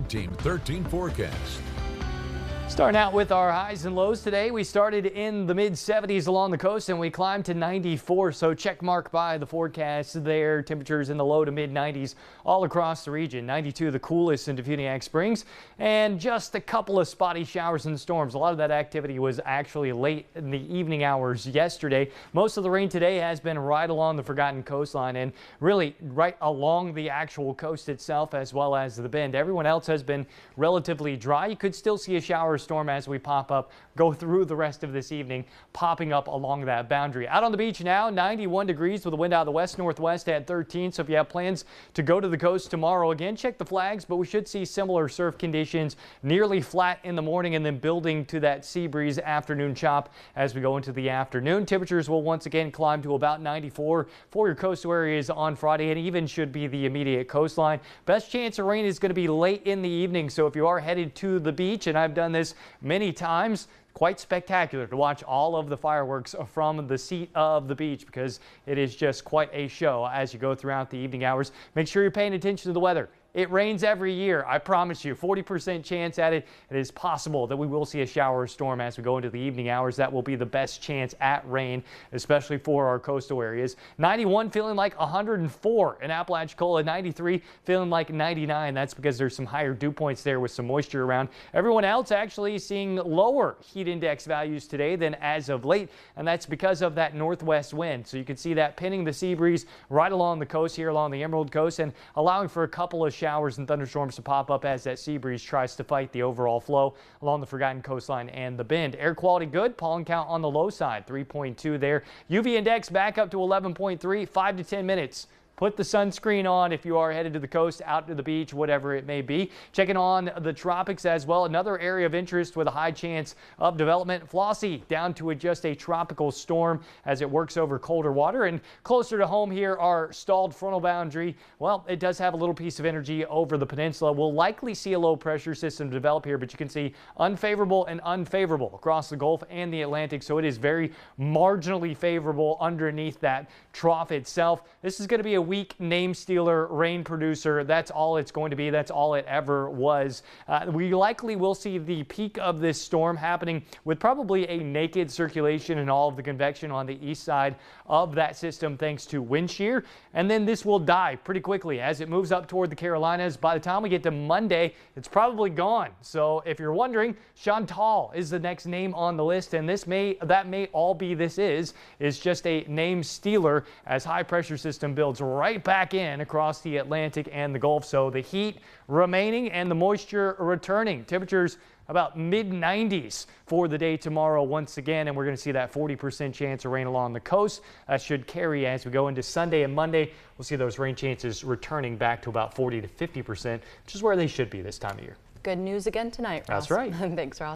Team 13 forecast. Starting out with our highs and lows today, we started in the mid-70s along the coast and we climbed to 94. So check mark by the forecast there. Temperatures in the low to mid-90s all across the region. 92 the coolest in DeFuniak Springs, and just a couple of spotty showers and storms. A lot of that activity was actually late in the evening hours yesterday. Most of the rain today has been right along the forgotten coastline and really right along the actual coast itself as well as the bend. Everyone else has been relatively dry. You could still see a shower storm as we go through the rest of this evening, popping up along that boundary. Out on the beach now, 91 degrees with a wind out of the west-northwest at 13. So if you have plans to go to the coast tomorrow, again, check the flags, but we should see similar surf conditions, nearly flat in the morning and then building to that sea breeze afternoon chop as we go into the afternoon. Temperatures will once again climb to about 94 for your coastal areas on Friday, and even should be the immediate coastline. Best chance of rain is going to be late in the evening. So if you are headed to the beach, and I've done this many times, quite spectacular to watch all of the fireworks from the seat of the beach because it is just quite a show as you go throughout the evening hours. Make sure you're paying attention to the weather. It rains every year, I promise you. 40% chance at it. It is possible that we will see a shower or storm as we go into the evening hours. That will be the best chance at rain, especially for our coastal areas. 91 feeling like 104 in Apalachicola. 93 feeling like 99. That's because there's some higher dew points there with some moisture around. Everyone else actually seeing lower heat index values today than as of late, and that's because of that northwest wind. So you can see that pinning the sea breeze right along the coast here along the Emerald Coast and allowing for a couple of showers and thunderstorms to pop up as that sea breeze tries to fight the overall flow along the forgotten coastline and the bend. Air quality good, pollen count on the low side, 3.2 there. UV index back up to 11.3, 5 to 10 minutes. Put the sunscreen on if you are headed to the coast, out to the beach, whatever it may be. Checking on the tropics as well. Another area of interest with a high chance of development. Flossie down to just a tropical storm as it works over colder water. And closer to home here, our stalled frontal boundary. Well, it does have a little piece of energy over the peninsula. We'll likely see a low pressure system develop here, but you can see unfavorable and unfavorable across the Gulf and the Atlantic. So it is very marginally favorable underneath that trough itself. This is going to be a weak name stealer rain producer. That's all it's going to be. That's all it ever was. We likely will see the peak of this storm happening with probably a naked circulation and all of the convection on the east side of that system thanks to wind shear. And then this will die pretty quickly as it moves up toward the Carolinas. By the time we get to Monday, it's probably gone. So if you're wondering, Chantal is the next name on the list, and that may all be is just a name stealer as high pressure system builds right back in across the Atlantic and the Gulf. So the heat remaining and the moisture returning. Temperatures about mid-90s for the day tomorrow once again, and we're going to see that 40% chance of rain along the coast. That should carry as we go into Sunday and Monday. We'll see those rain chances returning back to about 40 to 50%, which is where they should be this time of year. Good news again tonight, Ross. That's right. Thanks, Ross.